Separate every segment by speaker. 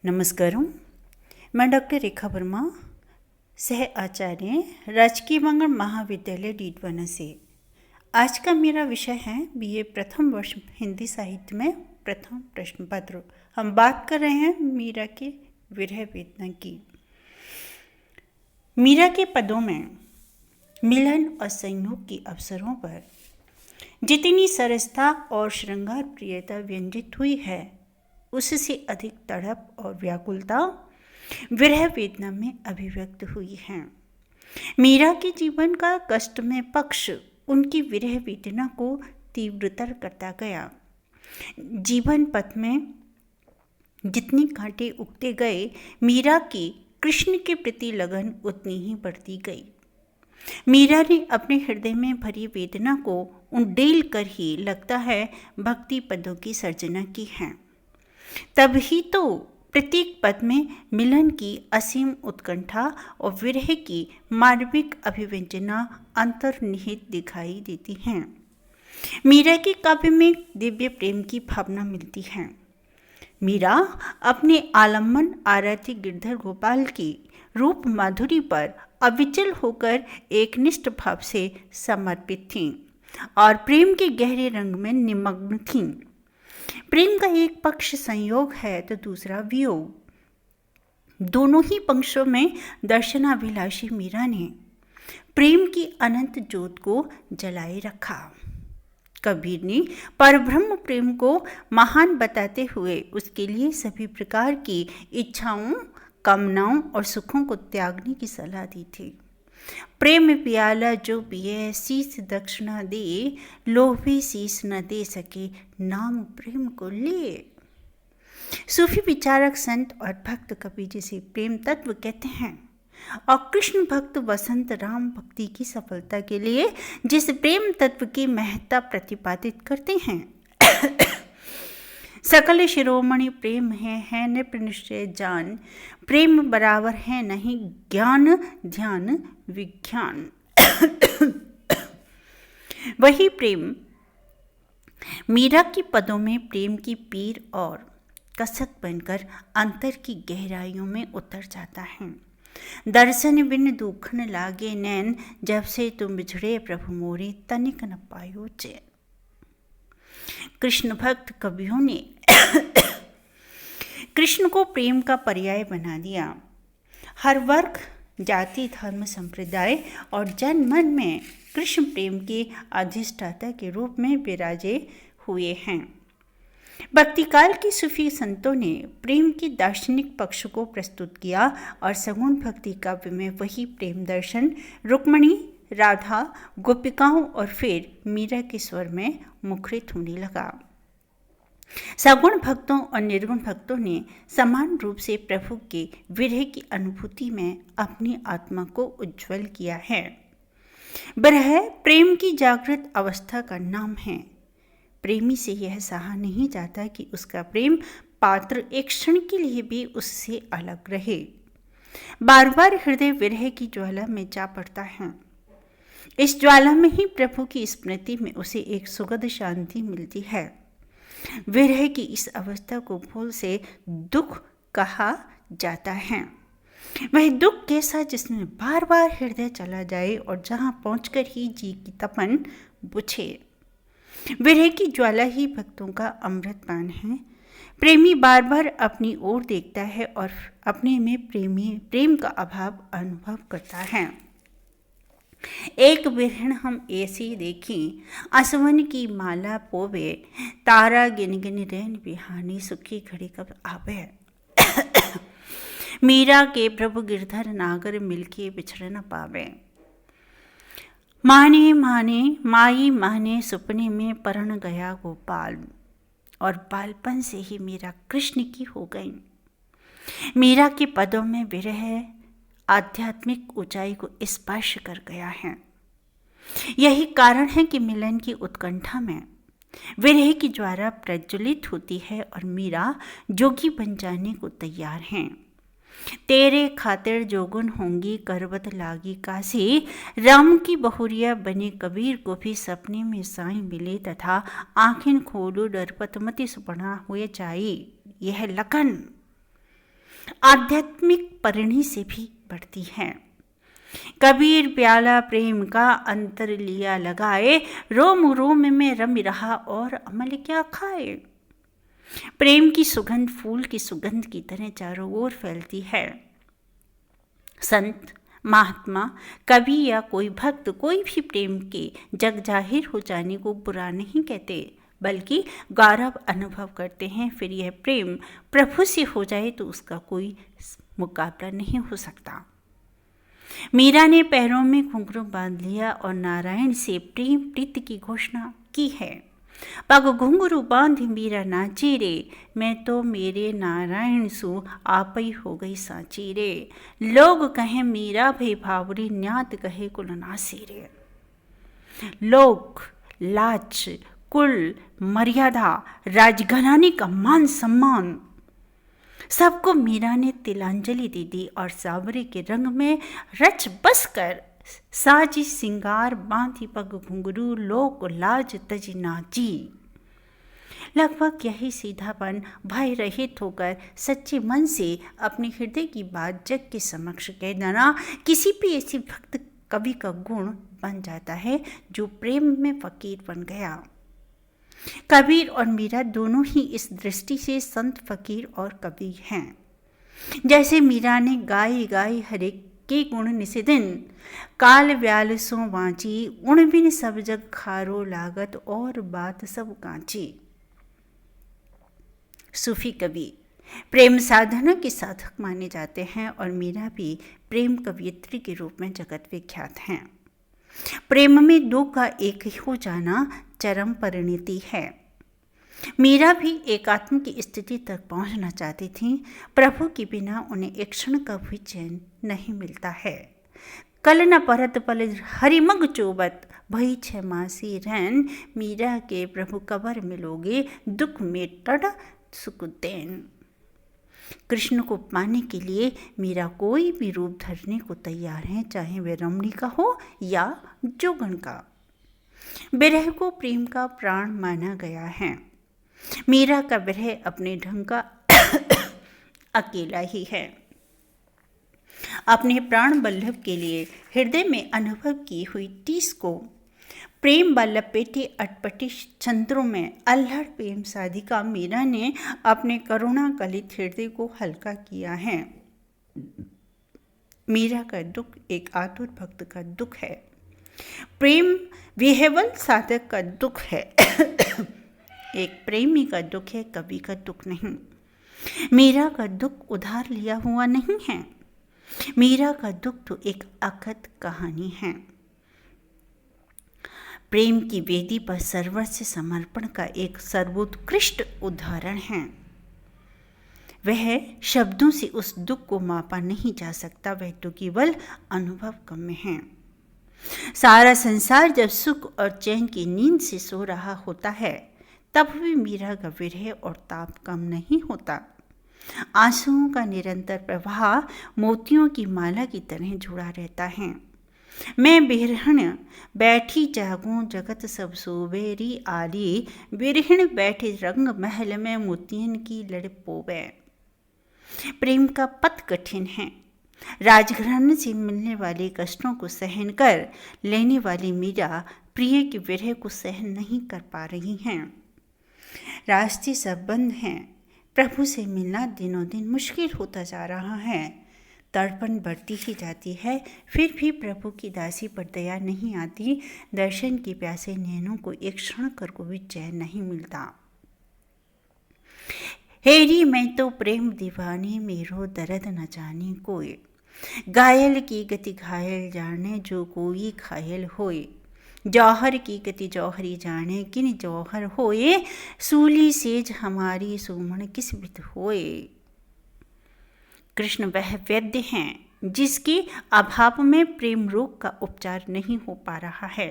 Speaker 1: नमस्कार। मैं डॉक्टर रेखा वर्मा, सह आचार्य, राजकीय मंगल महाविद्यालय डीडवाना से। आज का मेरा विषय है बीए प्रथम वर्ष हिंदी साहित्य में प्रथम प्रश्न पत्र। हम बात कर रहे हैं मीरा के विरह वेदना की। मीरा के पदों में मिलन और संयोग के अवसरों पर जितनी सरसता और श्रृंगार प्रियता व्यंजित हुई है, उससे अधिक तड़प और व्याकुलता विरह वेदना में अभिव्यक्त हुई है। मीरा के जीवन का कष्टमय पक्ष उनकी विरह वेदना को तीव्रतर करता गया। जीवन पथ में जितनी कांटे उगते गए, मीरा की कृष्ण के प्रति लगन उतनी ही बढ़ती गई। मीरा ने अपने हृदय में भरी वेदना को उंडेल कर ही लगता है भक्ति पदों की सर्जना की है। तब ही तो प्रत्येक पद में मिलन की असीम उत्कंठा और विरह की मार्मिक अभिव्यंजना अंतर्निहित दिखाई देती हैं। मीरा के काव्य में दिव्य प्रेम की भावना मिलती है। मीरा अपने आलम्बन आराध्य गिरधर गोपाल की रूप माधुरी पर अविचल होकर एकनिष्ठ भाव से समर्पित थीं और प्रेम के गहरे रंग में निमग्न थीं। प्रेम का एक पक्ष संयोग है तो दूसरा वियोग। दोनों ही पक्षों में दर्शनाभिलाषी मीरा ने प्रेम की अनंत ज्योत को जलाए रखा। कबीर ने परब्रह्म प्रेम को महान बताते हुए उसके लिए सभी प्रकार की इच्छाओं, कामनाओं और सुखों को त्यागने की सलाह दी थी। प्रेम प्याला जो पिए शीस दक्षिणा दे, लोभी शीस न दे सके नाम प्रेम को ले। सूफी विचारक, संत और भक्त कबीर जिसे प्रेम तत्व कहते हैं और कृष्ण भक्त वसंत राम भक्ति की सफलता के लिए जिस प्रेम तत्व की महत्ता प्रतिपादित करते हैं, सकल शिरोमणि प्रेम है निप निश्चय जान, प्रेम बराबर है नहीं ज्ञान ध्यान विज्ञान। वही प्रेम मीरा की पदों में प्रेम की पीर और कसक बनकर अंतर की गहराइयों में उतर जाता है। दर्शन बिन दुखन लागे नैन, जब से तुम बिछड़े प्रभु मोरे तनिक न पायो चैन। कृष्ण भक्त कवियों ने कृष्ण को प्रेम का पर्याय बना दिया। हर वर्ग, जाति, धर्म, संप्रदाय और जन मन में कृष्ण प्रेम के अधिष्ठाता के रूप में विराजे हुए हैं। भक्तिकाल के सूफी संतों ने प्रेम के दार्शनिक पक्ष को प्रस्तुत किया और सगुण भक्ति काव्य में वही प्रेम दर्शन रुक्मणी, राधा, गोपिकाओं और फिर मीरा के स्वर में मुखरित होने लगा। सगुण भक्तों और निर्गुण भक्तों ने समान रूप से प्रभु के विरह की अनुभूति में अपनी आत्मा को उज्ज्वल किया है। विरह प्रेम की जागृत अवस्था का नाम है। प्रेमी से यह सहा नहीं जाता कि उसका प्रेम पात्र एक क्षण के लिए भी उससे अलग रहे। बार बार हृदय विरह की ज्वाला में जा पड़ता है। इस ज्वाला में ही प्रभु की स्मृति में उसे एक सुखद शांति मिलती है। विरह की इस अवस्था को भूल से दुख कहा जाता है। वह दुख कैसा जिसमें बार बार हृदय चला जाए और जहां पहुंचकर ही जी की तपन बुझे। विरह की ज्वाला ही भक्तों का अमृत पान है। प्रेमी बार बार अपनी ओर देखता है और अपने में प्रेम का अभाव अनुभव करता है। एक बिरहण हम ऐसी देखी, आसवन की माला पोवे, तारा गिन गिन रैन बिहानी, सुखी घड़ी कब आवे। मीरा के प्रभु गिरधर नागर मिलके बिछड़ न पावे। माने माने माई माने सुपने में परण गया गोपाल, और बालपन से ही मीरा कृष्ण की हो गई। मीरा के पदों में विरह आध्यात्मिक ऊंचाई को स्पर्श कर गया है। यही कारण है कि मिलन की उत्कंठा में विरह की ज्वाला प्रज्वलित होती है और मीरा जोगी बन जाने को तैयार हैं। तेरे खातिर जोगुन होंगी करबत लागी काशी, राम की बहुरिया बने कबीर को भी सपने में साईं मिले तथा आँखें खोलो डरपत मति सुपना हुए जाई। यह लगन आध्यात्मिक परिणति से भी बढ़ती है। कबीर प्याला प्रेम का अंतर लिया लगाए, रोम रोम में रम रहा और अमल क्या खाए। प्रेम की सुगंध फूल की सुगंध की तरह चारों ओर फैलती है। संत, महात्मा, कवि या कोई भक्त कोई भी प्रेम के जग जाहिर हो जाने को बुरा नहीं कहते, बल्कि गौरव अनुभव करते हैं। फिर यह प्रेम प्रभु से हो जाए तो उसका कोई मुकाबला नहीं हो सकता। मीरा ने पैरों में घुंघरू बांध लिया और नारायण से प्रेम प्रीति की घोषणा की है। पग घुंघरू बांध मीरा नाची रे, मैं तो मेरे नारायण सु आप ही हो गई साची रे। लोग कहें मीरा भई भावरी, न्यात कहे कुल नासी रे। लोग, लाज, कुल, मर्यादा, राजघराने का मान सम्मान सबको मीरा ने तिलांजलि दे दी और सावरे के रंग में रच बस कर साजी सिंगार बांधी पग घुंघरू, लोक लाज तजी नाची। लगभग यही सीधापन भय रहित होकर सच्चे मन से अपने हृदय की बात जग के समक्ष कह देना किसी भी ऐसी भक्त कवि का गुण बन जाता है जो प्रेम में फकीर बन गया। कबीर और मीरा दोनों ही इस दृष्टि से संत, फकीर और कवि हैं। जैसे मीरा ने गाई गाई हरे के गुण निसिदिन, काल व्याल सो वांची, उण बिन सब जग खारो लागत और बात सब कांची। सूफी कवि प्रेम साधना के साधक माने जाते हैं और मीरा भी प्रेम कवियत्री के रूप में जगत विख्यात हैं। प्रेम में दो का एक हो जाना चरम परिणति है। मीरा भी एकात्म की स्थिति तक पहुंचना चाहती थी। प्रभु के बिना उन्हें एक क्षण का भी चैन नहीं मिलता है। कल न परत पल हरिमग चोबत, भई 6 मासी रैन, मीरा के प्रभु कबर मिलोगे, दुख में टड़ सुकुदैन। कृष्ण को पाने के लिए मीरा कोई भी रूप धरने को तैयार है, चाहे वह रमणी का हो या जोगन का। विरह को प्रेम का प्राण माना गया है। मीरा का विरह अपने ढंग का अकेला ही है। अपने प्राण बल्लभ के लिए हृदय में अनुभव की हुई टीस को प्रेम व लपेटे अटपटी छंत्रों में अल्हड़ प्रेम साधिका मीरा ने अपने करुणा कलित हृदय को हल्का किया है। मीरा का दुख एक आतुर भक्त का दुख है। प्रेम विह्वल साधक का दुख है। एक प्रेमी का दुख है, कवि का दुख नहीं। मीरा का दुख उधार लिया हुआ नहीं है। मीरा का दुख तो एक अकथ कहानी है। प्रेम की वेदी पर सर्वस्व समर्पण का एक सर्वोत्कृष्ट उदाहरण है। वह शब्दों से उस दुख को मापा नहीं जा सकता, वह तो केवल अनुभव गम्य है। सारा संसार जब सुख और चैन की नींद से सो रहा होता है, तब भी मीरा का विरह और ताप कम नहीं होता। आंसुओं का निरंतर प्रवाह मोतियों की माला की तरह जुड़ा रहता है। मैं बिरहण बैठी जागूं, जगत सब सोबेरी आली, बिरहण बैठे रंग महल में, मोतियन की लड़ पोवे। प्रेम का पथ कठिन है। राजघराने से मिलने वाले कष्टों को सहन कर लेने वाली मीरा प्रिय के विरह को सहन नहीं कर पा रही हैं। रास्ते सब बंद हैं। प्रभु से मिलना दिनों दिन मुश्किल होता जा रहा है। तड़पन बढ़ती ही जाती है, फिर भी प्रभु की दासी पर दया नहीं आती। दर्शन की प्यासे नैनों को एक क्षण कर को भी चैन नहीं मिलता। हेरी मैं तो प्रेम दीवानी, मेरो दर्द न जाने कोई, घायल की गति घायल जाने, जो कोई घायल होए। जौहर की गति जौहरी जाने, किन जौहर होए, सूली सेज हमारी सुमन किस बित होए। कृष्ण वह वैद्य हैं जिसके अभाव में प्रेम रोग का उपचार नहीं हो पा रहा है।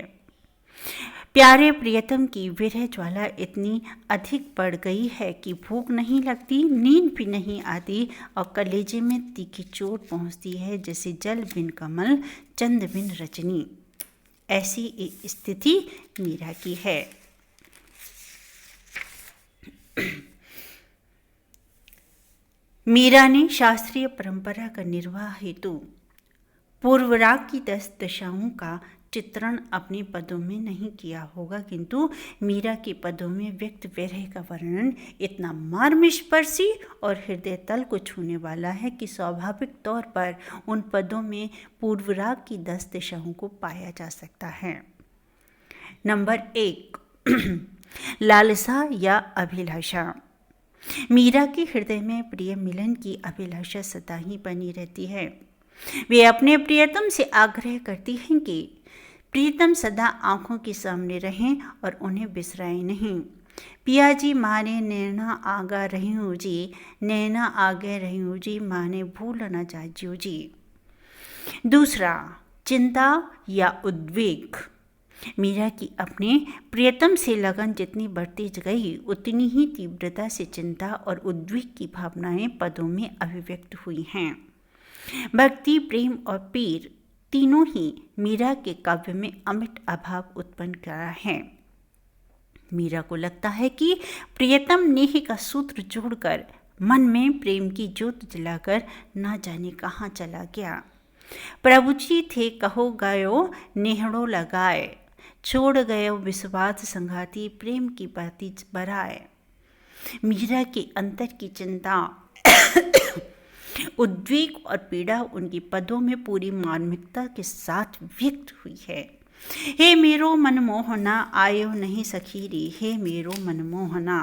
Speaker 1: प्यारे प्रियतम की विरह ज्वाला इतनी अधिक बढ़ गई है कि भूख नहीं लगती, नींद भी नहीं आती और कलेजे में तीखी चोट पहुंचती है, जैसे जल बिन कमल चंद बिन रजनी। ऐसी स्थिति मीरा की है। मीरा ने शास्त्रीय परंपरा का निर्वाह हेतु पूर्वराग की 10 दशाओं का चित्रण अपने पदों में नहीं किया होगा, किंतु मीरा के पदों में व्यक्त विरह का वर्णन इतना मार्मिस्पर्शी और हृदय तल को छूने वाला है कि स्वाभाविक तौर पर उन पदों में पूर्वराग की 10 दशाओं को पाया जा सकता है। नंबर 1 लालसा या अभिलाषा। मीरा के हृदय में प्रिय मिलन की अभिलाषा सदा ही बनी रहती है। वे अपने प्रियतम से आग्रह करती हैं कि प्रियतम सदा आंखों के सामने रहें और उन्हें बिसराएं नहीं। पिया जी माने नैना आगा रही हूँ जी, नैना आगे रही हूँ जी, माने भूल न जाजियो जी। दूसरा, चिंता या उद्वेग। मीरा की अपने प्रियतम से लगन जितनी बढ़ती गई, उतनी ही तीव्रता से चिंता और उद्वेग की भावनाएं पदों में अभिव्यक्त हुई हैं। भक्ति, प्रेम और पीर तीनों ही मीरा के काव्य में अमिट अभाव उत्पन्न करा है। मीरा को लगता है कि प्रियतम नेह का सूत्र जोड़कर मन में प्रेम की ज्योत जलाकर ना जाने कहाँ चला गया। प्रभु जी थे कहो गयो नेहड़ो लगाए, छोड़ गयो विश्वास संघाती, प्रेम की बाती बराए। मीरा के अंतर की चिंता, उद्वेग और पीड़ा उनकी पदों में पूरी मार्मिकता के साथ व्यक्त हुई है। हे मेरो मनमोहना आयो नहीं सखीरी, हे मेरो मनमोहना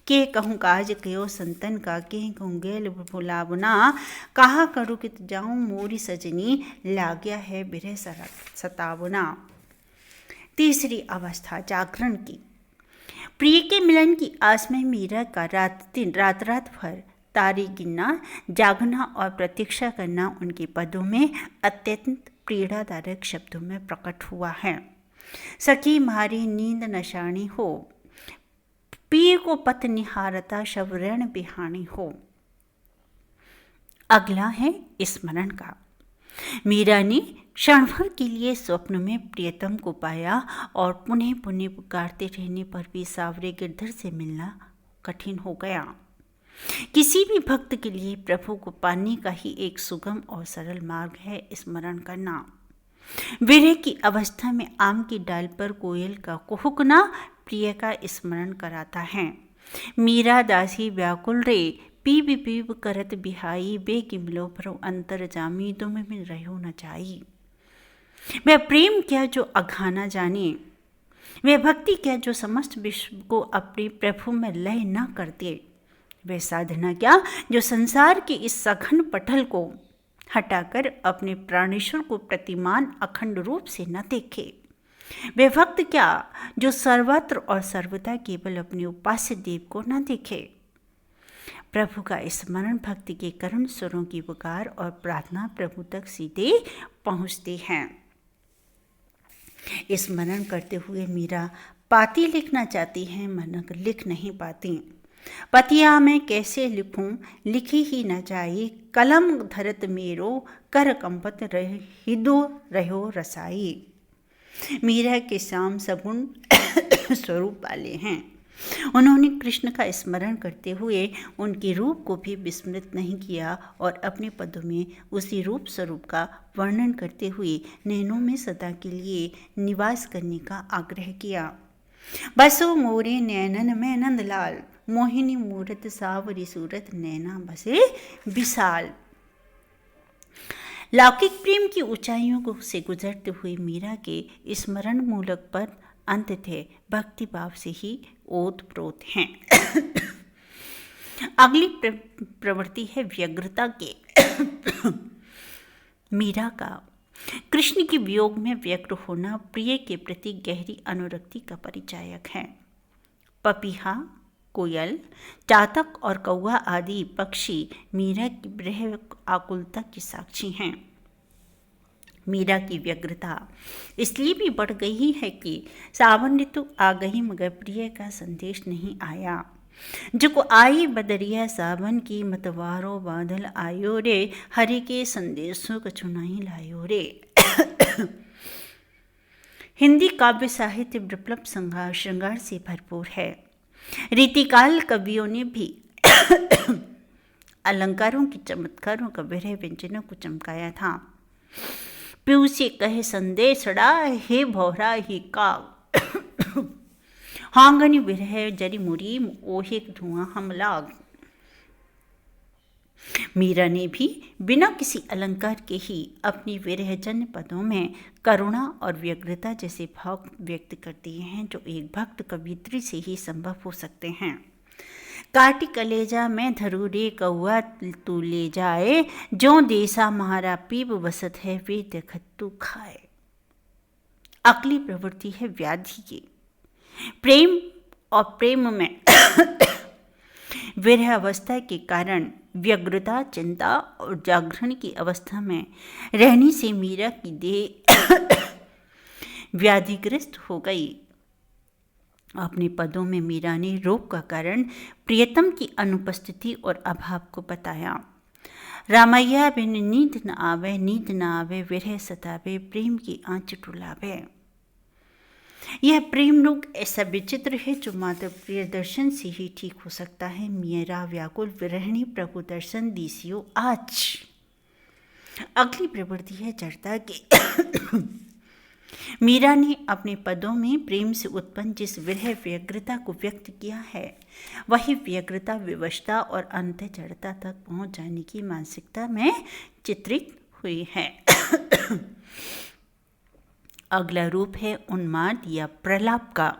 Speaker 1: के कहूँ काज कयो संतन का, के कहूँ गेल भुलावना, कहा करूँ कित जाऊँ मोरी सजनी, लागया है बिरह सतावना। तीसरी अवस्था, जागरण की। प्रिय के मिलन की आस में मीरा का रात भर तारे गिनना, जागना और प्रतीक्षा करना उनके पदों में अत्यंत पीड़ादायक शब्दों में प्रकट हुआ है। सखी मारी नींद नशानी हो, पिय को पथ निहारता, शवरण बिहानी हो। अगला है स्मरण का। मीरा ने क्षण भर के लिए स्वप्न में प्रियतम को पाया और पुनः पुनः पुकारते रहने पर भी सावरे गिरधर से मिलना कठिन हो गया। किसी भी भक्त के लिए प्रभु को पाने का ही एक सुगम और सरल मार्ग है स्मरण करना। विरह की अवस्था में आम की डाल पर कोयल का कुहुकना प्रिय का स्मरण कराता है। मीरा दासी व्याकुल रे, पीब पीब करत बिहाई, बेग मिलो भरो अंतर जामी, तुम में रहो न जाई। वह प्रेम क्या जो अघाना जाने, वह भक्ति क्या जो समस्त विश्व को अपने प्रभु में लय न कर दे, वह साधना क्या जो संसार के इस सघन पटल को हटाकर अपने प्राणेश्वर को प्रतिमान अखंड रूप से न देखे, वह भक्त क्या जो सर्वत्र और सर्वदा केवल अपने उपास्य देव को न देखे। प्रभु का स्मरण भक्ति के करुण स्वरों की पुकार और प्रार्थना प्रभु तक सीधे पहुँचते हैं। स्मरण करते हुए मीरा पाती लिखना चाहती हैं, मगर लिख नहीं पाती। पतिया मैं कैसे लिखूं, लिखी ही न जाए, कलम धरत मेरो, कर कंपत हिदो रहो रसाई। मीरा के श्याम सगुण स्वरूप वाले हैं। उन्होंने कृष्ण का स्मरण करते हुए उनके रूप को भी विस्मृत नहीं किया और अपने पदों में उसी रूप स्वरूप का वर्णन करते हुए नैनों में सदा के लिए निवास करने का आग्रह किया। बसो मोरे नैनन में नंदलाल, मोहिनी मूरत सावरी सूरत, नैना बसे विशाल। लौकिक प्रेम की ऊंचाइयों से गुजरते हुए मीरा के स्मरण मूलक पद अंत थे भक्ति भाव से ही ओतप्रोत हैं। अगली प्रवृत्ति है व्यग्रता के। मीरा का कृष्ण के वियोग में व्यग्र होना प्रिय के प्रति गहरी अनुरक्ति का परिचायक है। पपीहा, कोयल, चातक और कौवा आदि पक्षी मीरा की विरह आकुलता की साक्षी हैं। मीरा की व्यग्रता इसलिए भी बढ़ गई है कि सावन ऋतु आ गई मगर प्रिय का संदेश नहीं आया। जो आई बदरिया सावन की मतवारो बादल आयो रे, हरि के संदेशों कछु नहीं लायो रे। हिंदी काव्य साहित्य विप्लव श्रृंगार से भरपूर है। रीतिकाल कवियों ने भी अलंकारों के चमत्कारों का विरह व्यंजनों को चमकाया था। पीऊ से कहे संदेशड़ा हे भौरा ही काग, हांगनी विरह जरी मुरीम ओहे धुआं हम लाग। मीरा ने भी बिना किसी अलंकार के ही अपनी विरहजन्य पदों में करुणा और व्यग्रता जैसे भाव व्यक्त कर दिए हैं जो एक भक्त कवियत्री से ही संभव हो सकते हैं। काटी कलेजा में धरू रे कौआ तू ले जाए, जो देसा महारा पीब बसत है वे देखत तू खाए। अगली प्रवृत्ति है व्याधि की। प्रेम और प्रेम में विरह अवस्था के कारण व्यग्रता, चिंता और जागरण की अवस्था में रहने से मीरा की देह व्याधिग्रस्त हो गई। अपने पदों में मीरा ने रोग का कारण प्रियतम की अनुपस्थिति और अभाव को बताया। रामैया बिन नींद न आवे, नींद न आवे, विरह सतावे, प्रेम की आंच टुलावे। यह प्रेम रोग ऐसा विचित्र है जो मात्र प्रिय दर्शन से ही ठीक हो सकता है। मीरा व्याकुल विरहिणी, प्रभु दर्शन दीसियो आज। अगली प्रवृत्ति है जड़ता की। मीरा ने अपने पदों में प्रेम से उत्पन्न जिस विरह व्यग्रता को व्यक्त किया है, वही व्यग्रता विवशता और अंत जड़ता तक पहुंच जाने की मानसिकता में चित्रित हुई है। अगला रूप है उन्माद या प्रलाप का।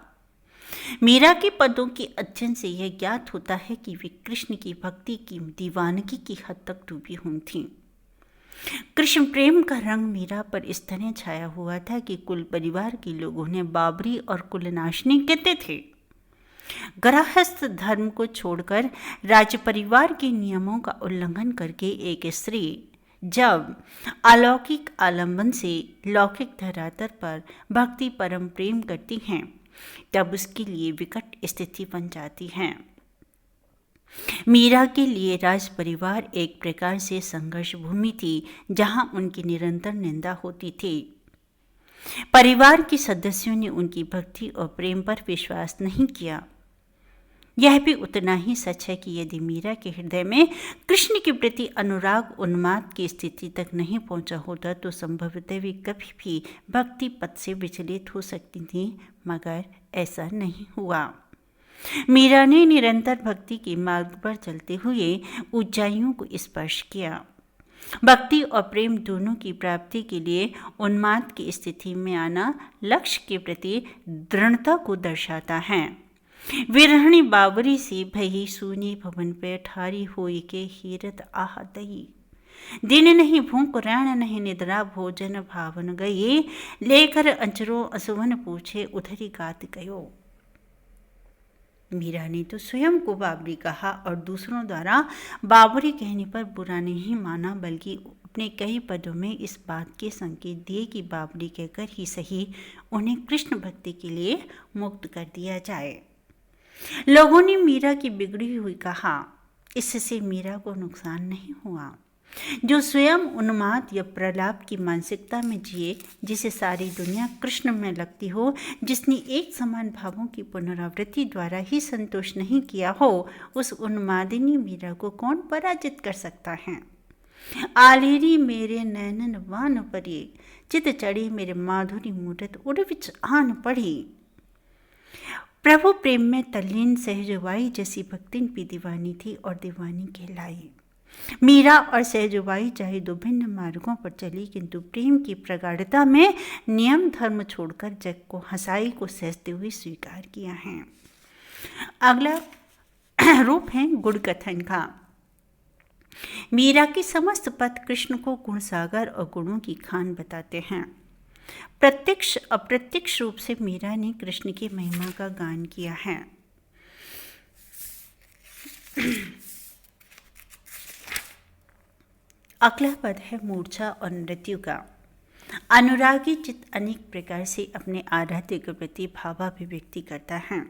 Speaker 1: मीरा के पदों के अध्ययन से यह ज्ञात होता है कि वे कृष्ण की भक्ति की दीवानगी की हद तक डूबी हुई थीं। कृष्ण प्रेम का रंग मीरा पर इस तरह छाया हुआ था कि कुल परिवार के लोग उन्हें बाबरी और कुलनाशनी कहते थे। गृहस्थ धर्म को छोड़कर राज परिवार के नियमों का उल्लंघन करके एक स्त्री जब अलौकिक आलंबन से लौकिक धरातल पर भक्ति परम प्रेम करती हैं, तब उसके लिए विकट स्थिति बन जाती है। मीरा के लिए राज परिवार एक प्रकार से संघर्ष भूमि थी, जहां उनकी निरंतर निंदा होती थी। परिवार के सदस्यों ने उनकी भक्ति और प्रेम पर विश्वास नहीं किया। यह भी उतना ही सच है कि यदि मीरा के हृदय में कृष्ण के प्रति अनुराग उन्माद की स्थिति तक नहीं पहुंचा होता तो संभवतः वे कभी भी भक्ति पथ से विचलित हो सकती थी, मगर ऐसा नहीं हुआ। मीरा ने निरंतर भक्ति के मार्ग पर चलते हुए ऊंचाइयों को स्पर्श किया। भक्ति और प्रेम दोनों की प्राप्ति के लिए उन्माद की स्थिति में आना लक्ष्य के प्रति दृढ़ता को दर्शाता है। विरहणी बावरी से भई सूनी भवन पे ठारी होई के हीरत आह दई। दिन नहीं भूख रैण नहीं निद्रा भोजन भावन गई, लेकर अंचरो असुवन पूछे उधरी गात गयो। मीरा ने तो स्वयं को बाबरी कहा और दूसरों द्वारा बाबरी कहने पर बुरा नहीं माना, बल्कि अपने कई पदों में इस बात के संकेत दिए कि बाबरी कहकर ही सही उन्हें कृष्ण भक्ति के लिए मुक्त कर दिया जाए। लोगों ने मीरा की बिगड़ी हुई कहा, इससे मीरा को नुकसान नहीं हुआ। जो स्वयं उन्माद या प्रलाप की मानसिकता में जिए, जिसे सारी दुनिया कृष्ण में लगती हो, जिसने एक समान भावों की पुनरावृत्ति द्वारा ही संतोष नहीं किया हो, उस उन्मादिनी मीरा को कौन पराजित कर सकता है। आलेरी मेरे नैनन वान परी, चित चढ़ी मेरे माधुरी मूरत उड़ विच आन पड़ी। प्रभु प्रेम में तल्लीन सहजवाई जैसी भक्तिन भी दीवानी थी और दीवानी कहलाई। मीरा और सहजवाई चाहे दो भिन्न मार्गों पर चली, किंतु प्रेम की प्रगाढ़ता में नियम धर्म छोड़कर जग को हंसाई को सहजते हुए स्वीकार किया है। अगला रूप है गुण कथन का। मीरा के समस्त पद कृष्ण को गुण सागर और गुणों की खान बताते हैं। प्रत्यक्ष अप्रत्यक्ष रूप से मीरा ने कृष्ण की महिमा का गान किया है। अगला पद है मूर्छा और मृत्यु का। अनुरागी चित्त अनेक प्रकार से अपने आराध्य के प्रति भावाभिव्यक्ति करता है।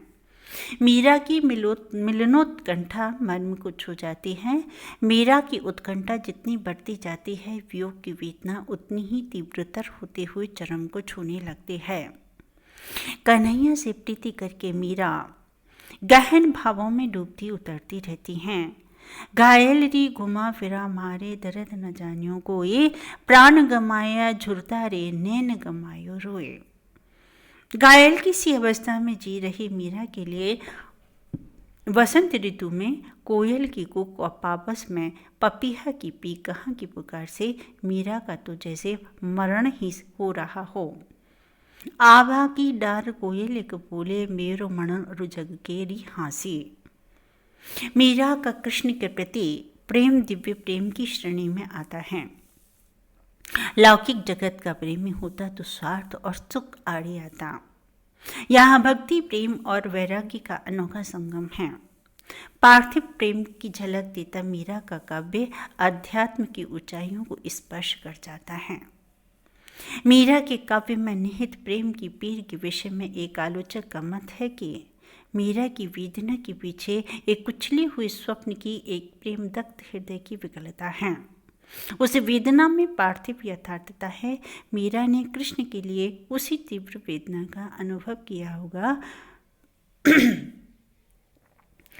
Speaker 1: मीरा की मिलनोत्कंठा मर्म को छू जाती है। मीरा की उत्कंठा जितनी बढ़ती जाती है, वियोग की वेदना उतनी ही तीव्रतर होते हुए चरम को छूने लगती है। कन्हैया से प्रीति करके मीरा गहन भावों में डूबती उतरती रहती हैं। घायल री घुमा फिरा मारे दर्द न जानियो कोई, प्राण गमाया झुरता रे नैन गमायो रोए। घायल की सी अवस्था में जी रही मीरा के लिए वसंत ऋतु में कोयल की कूक और पापस में पपीहा की पी कहाँ की पुकार से मीरा का तो जैसे मरण ही हो रहा हो। आभा की डार कोयल एक बोले, मेरो मरण रुजग के री हाँसी। मीरा का कृष्ण के प्रति प्रेम दिव्य प्रेम की श्रेणी में आता है। लौकिक जगत का प्रेमी होता तो स्वार्थ और सुख आड़े आता। यहाँ भक्ति प्रेम और वैराग्य का अनोखा संगम है। पार्थिव प्रेम की झलक देता मीरा का काव्य अध्यात्म की ऊंचाइयों को स्पर्श कर जाता है। मीरा के काव्य में निहित प्रेम की पीर के विषय में एक आलोचक का मत है कि मीरा की वेदना के पीछे एक कुचली हुई स्वप्न की एक प्रेम दग्ध हृदय की विकलता है। उस वेदना में पार्थिव यथार्थता है। मीरा ने कृष्ण के लिए उसी तीव्र वेदना का अनुभव किया होगा।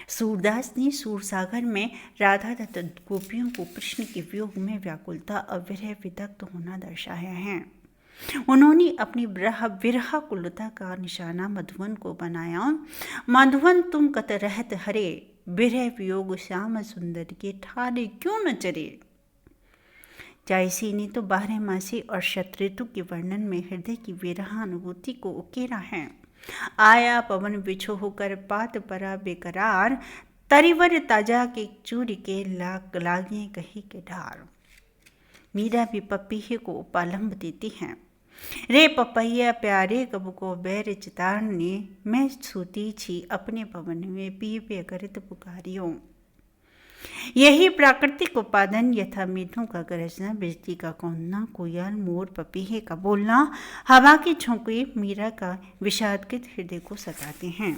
Speaker 1: सूरदास ने सूरसागर में राधा तथा गोपियों को कृष्ण के वियोग में व्याकुलता और विरह विदग्ध होना दर्शाया है। उन्होंने अपनी विरह कुलता का निशाना मधुवन को बनाया। मधुवन तुम कत रहत हरे, विरह वियोग श्याम सुंदर के ठारे क्यों न चरे। जायसी ने तो 12 मासी और शतऋतु के वर्णन में हृदय की विरह अनुभूति को उकेरा है। आया पवन बिछो होकर पात परा बेकरार, तरिवर ताजा के चूर के लागे कही के ढार। मीरा भी पपीहे को उपालंब देती हैं। रे पपैया प्यारे कब को बैर चितारने, मैं सूती छी अपने पवन में पीपे करित पुकारियों। यही प्राकृतिक उपादान यथा मेघों का गरजना, बिजली का कौंधना, कोयल मोर पपीहे का बोलना, हवा के झोंके मीरा का विषादकृत हृदय को सताते हैं।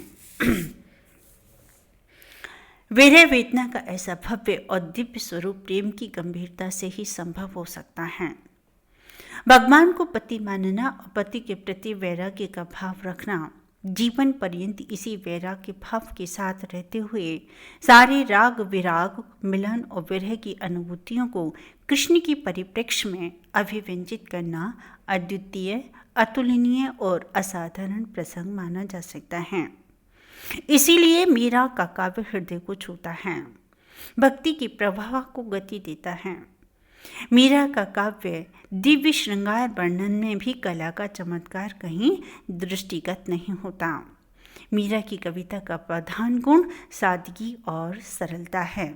Speaker 1: विरह वेदना का ऐसा भव्य और दिव्य स्वरूप प्रेम की गंभीरता से ही संभव हो सकता है। भगवान को पति मानना और पति के प्रति वैराग्य का भाव रखना, जीवन पर्यंत इसी वैराग्य भाव के साथ रहते हुए सारे राग विराग मिलन और विरह की अनुभूतियों को कृष्ण की परिप्रेक्ष्य में अभिव्यंजित करना अद्वितीय, अतुलनीय और असाधारण प्रसंग माना जा सकता है। इसीलिए मीरा का काव्य हृदय को छूता है, भक्ति की प्रवाह को गति देता है। मीरा का काव्य दिव्य श्रृंगार वर्णन में भी कला का चमत्कार कहीं दृष्टिगत नहीं होता। मीरा की कविता का प्रधान गुण सादगी और सरलता है।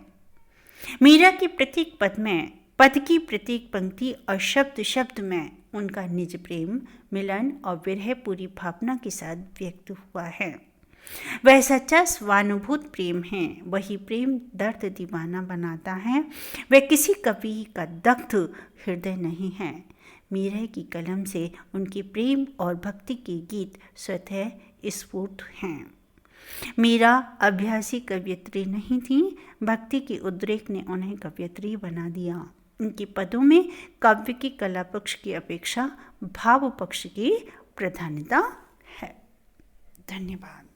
Speaker 1: मीरा की प्रत्येक पद में, पद की प्रत्येक पंक्ति और शब्द शब्द में उनका निज प्रेम, मिलन और विरह पूरी भावना के साथ व्यक्त हुआ है। वह सच्चा स्वानुभूत प्रेम है। वही प्रेम दर्द दीवाना बनाता है। वह किसी कवि का दग्ध हृदय नहीं है। मीरा की कलम से उनकी प्रेम और भक्ति के गीत स्वतः स्फुट हैं। मीरा अभ्यासी कवयित्री नहीं थी। भक्ति के उद्रेक ने उन्हें कवयित्री बना दिया। उनके पदों में काव्य की कला पक्ष की अपेक्षा भाव पक्ष की प्रधानता है। धन्यवाद।